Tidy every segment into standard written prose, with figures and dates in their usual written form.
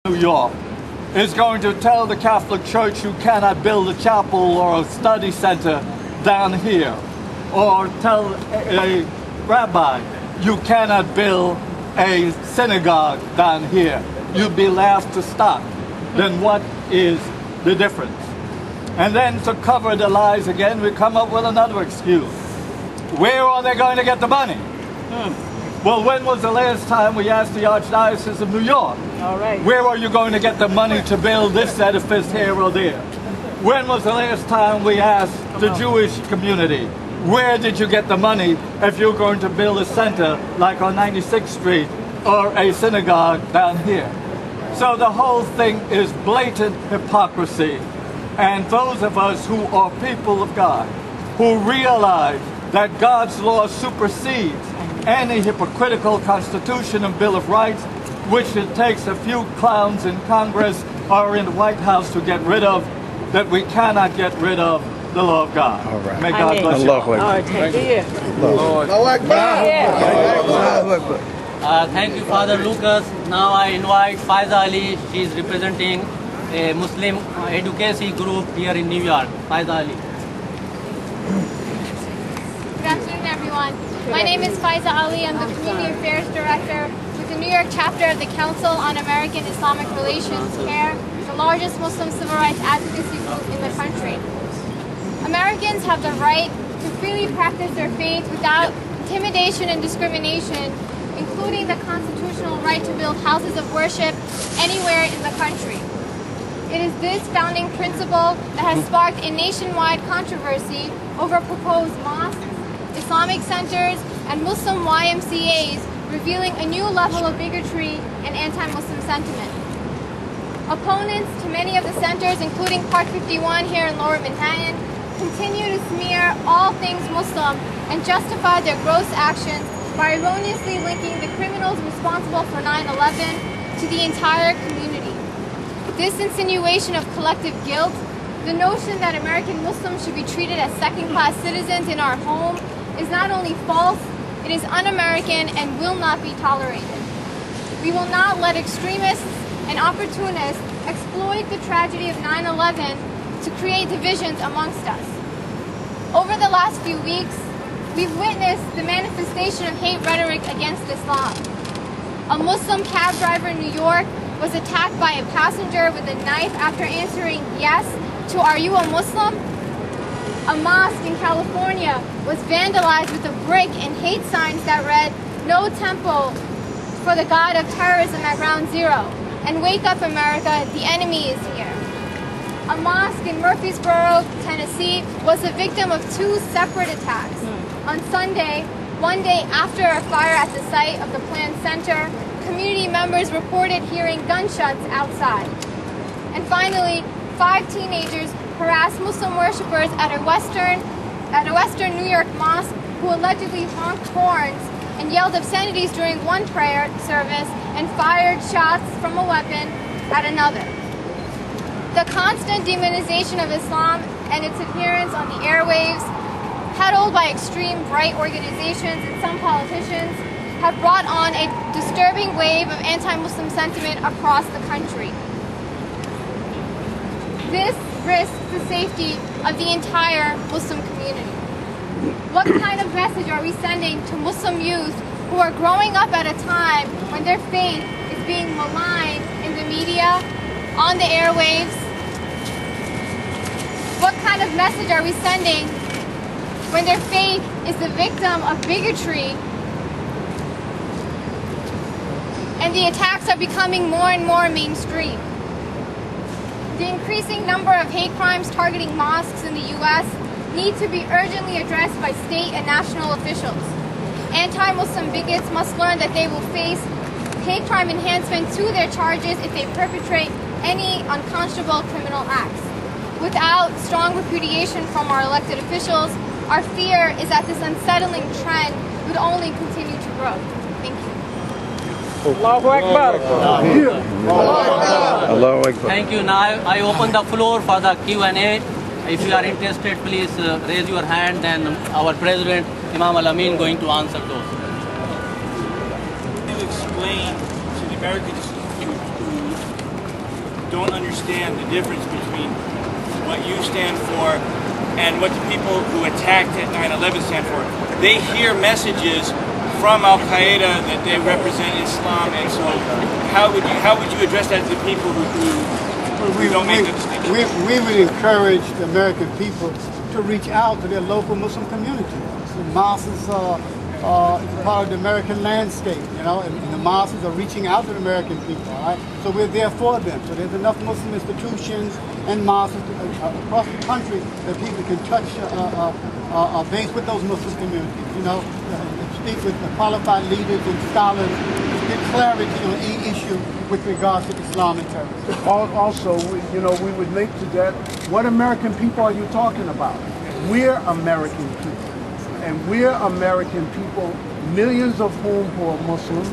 New York is going to tell the Catholic Church you cannot build a chapel or a study center down here, or tell a rabbi you cannot build a synagogue down here, you'd be laughed to stop. Then what is the difference? And then to cover the lies again, we come up with another excuse. Where are they going to get the money? Well, when was the last time we asked the Archdiocese of New York? All right. Where are you going to get the money to build this edifice here or there? When was the last time we asked the Jewish community, where did you get the money if you're going to build a center like on 96th Street or a synagogue down here? So the whole thing is blatant hypocrisy. And those of us who are people of God, who realize that God's law supersedes any hypocritical Constitution and Bill of Rights, which it takes a few clowns in Congress or in the White House to get rid of, that we cannot get rid of the law of God. All right. May God bless you. All right, thank you. Thank you, Father Lucas. Now I invite Faiza Ali. She is representing a Muslim advocacy group here in New York. Faiza Ali. Good afternoon, everyone. My name is Faiza Ali. I'm the Community Affairs Director with the New York chapter of the Council on American Islamic Relations, CARE, the largest Muslim civil rights advocacy group in the country. Americans have the right to freely practice their faith without intimidation and discrimination, including the constitutional right to build houses of worship anywhere in the country. It is this founding principle that has sparked a nationwide controversy over proposed mosques, Islamic centers, and Muslim YMCAs, revealing a new level of bigotry and anti-Muslim sentiment. Opponents to many of the centers, including Park 51 here in Lower Manhattan, continue to smear all things Muslim and justify their gross actions by erroneously linking the criminals responsible for 9/11 to the entire community. This insinuation of collective guilt, the notion that American Muslims should be treated as second-class citizens in our home, is not only false, it is un-American and will not be tolerated. We will not let extremists and opportunists exploit the tragedy of 9/11 to create divisions amongst us. Over the last few weeks, we've witnessed the manifestation of hate rhetoric against Islam. A Muslim cab driver in New York was attacked by a passenger with a knife after answering yes to "Are you a Muslim?" A mosque in California was vandalized with a brick and hate signs that read, "No temple for the God of terrorism at Ground Zero," and "Wake up America, the enemy is here." A mosque in Murfreesboro, Tennessee was the victim of two separate attacks. On Sunday, one day after a fire at the site of the planned center, community members reported hearing gunshots outside. And finally, 5 teenagers harassed Muslim worshippers at a Western New York mosque who allegedly honked horns and yelled obscenities during one prayer service and fired shots from a weapon at another. The constant demonization of Islam and its adherents on the airwaves, peddled by extreme right organizations and some politicians, have brought on a disturbing wave of anti-Muslim sentiment across the country. This risks the safety of the entire Muslim community. What kind of message are we sending to Muslim youth who are growing up at a time when their faith is being maligned in the media, on the airwaves? What kind of message are we sending when their faith is the victim of bigotry and the attacks are becoming more and more mainstream? The increasing number of hate crimes targeting mosques in the U.S. need to be urgently addressed by state and national officials. Anti-Muslim bigots must learn that they will face hate crime enhancement to their charges if they perpetrate any unconscionable criminal acts. Without strong repudiation from our elected officials, our fear is that this unsettling trend would only continue to grow. Thank you. Allahu Akbar. Allahu Akbar. Thank you. Now I open the floor for the Q&A. If you are interested, please raise your hand, and our President, Imam Al-Amin, going to answer those. Can you explain to the Americans who don't understand the difference between what you stand for and what the people who attacked at 9/11 stand for. They hear messages from Al-Qaeda that they represent Islam, and so how would you address that to the people who don't make the distinction? We would encourage the American people to reach out to their local Muslim community. The mosques is part of the American landscape, you know, and the mosques are reaching out to the American people, all right? So we're there for them. So there's enough Muslim institutions and mosques across the country that people can touch base with those Muslim communities, you know, speak with the qualified leaders and scholars to get clarity on each issue with regards to Islam and terrorism. Also, we would link to that. What American people are you talking about? We're American people. And we're American people, millions of whom are Muslims,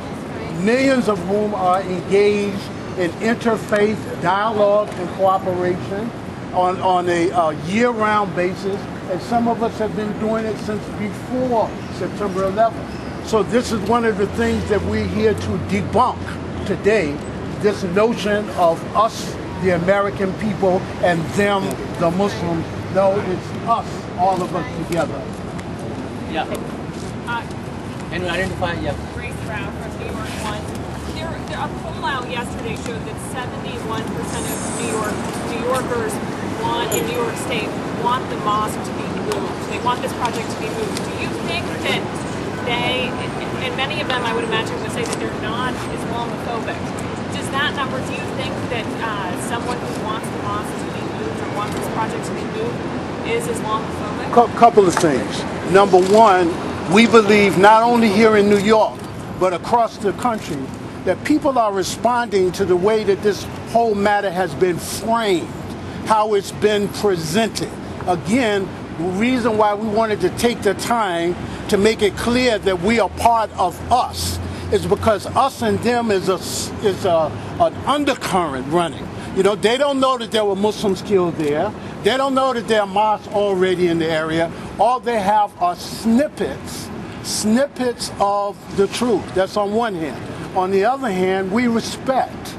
millions of whom are engaged in interfaith dialogue and cooperation on a year-round basis. And some of us have been doing it since before September 11th. So this is one of the things that we're here to debunk today, this notion of us, the American people, and them, the Muslims. No, it's us, all of us together. Yeah. Can you identify? Yeah. Grace Rao from New York One. A poll out yesterday showed that 71% of New Yorkers in New York State want the mosque to be moved. They want this project to be moved. Do you think that they, and many of them I would imagine would say that they're not Islamophobic? Does that number, do you think that someone who wants the mosque to be moved or wants this project to be moved is Islamophobic? Couple of things. Number one, we believe not only here in New York, but across the country, that people are responding to the way that this whole matter has been framed, how it's been presented. Again, the reason why we wanted to take the time to make it clear that we are part of us is because us and them is an undercurrent running. You know, they don't know that there were Muslims killed there. They don't know that there are mosques already in the area. All they have are snippets of the truth. That's on one hand. On the other hand, we respect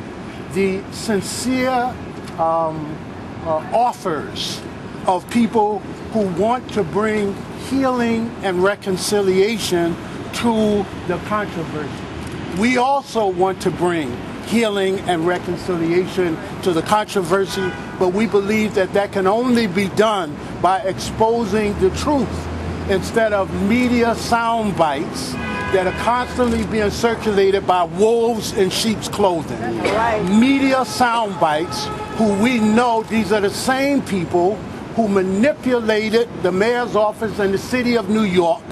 the sincere offers of people who want to bring healing and reconciliation to the controversy. We also want to bring healing and reconciliation to the controversy, but we believe that that can only be done by exposing the truth instead of media sound bites that are constantly being circulated by wolves in sheep's clothing. Right. Media sound bites who we know these are the same people who manipulated the mayor's office in the city of New York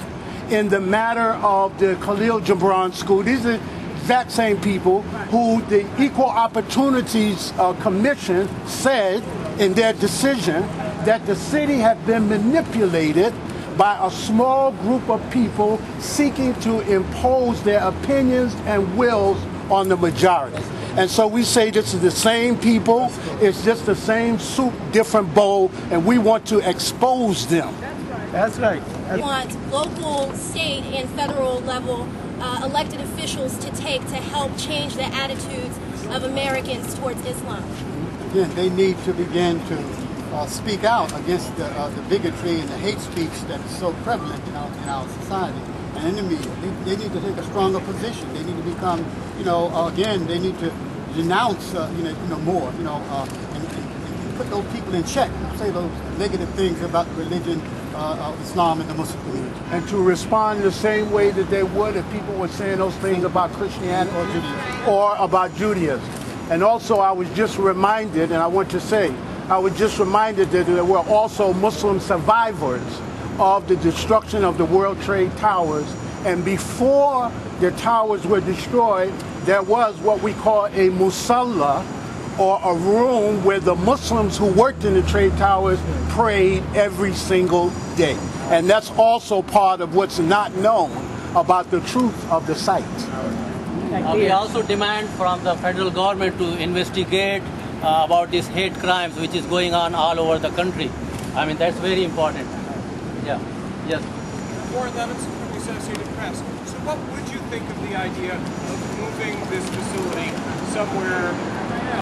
in the matter of the Khalil Gibran school. These are exact same people who the Equal Opportunities Commission said in their decision that the city had been manipulated by a small group of people seeking to impose their opinions and wills on the majority. And so we say this is the same people, it's just the same soup, different bowl, and we want to expose them. That's right. We want local, state, and federal level elected officials to take to help change the attitudes of Americans towards Islam. Again, they need to begin to speak out against the bigotry and the hate speech that is so prevalent in our society and in the media. They need to take a stronger position. They need to become, again, they need to denounce, more, and put those people in check, say those negative things about the religion of Islam and the Muslim community. And to respond the same way that they would if people were saying those things about Christianity or about Judaism. And also I was just reminded, and I want to say, I was just reminded that there were also Muslim survivors of the destruction of the World Trade Towers. And before the towers were destroyed, there was what we call a musalla, or a room where the Muslims who worked in the trade towers prayed every single day. And that's also part of what's not known about the truth of the site. We also demand from the federal government to investigate about these hate crimes which is going on all over the country. I mean, that's very important. Yeah. Yes. Warren Levinson from the Associated Press. So what would you think of the idea of moving this facility somewhere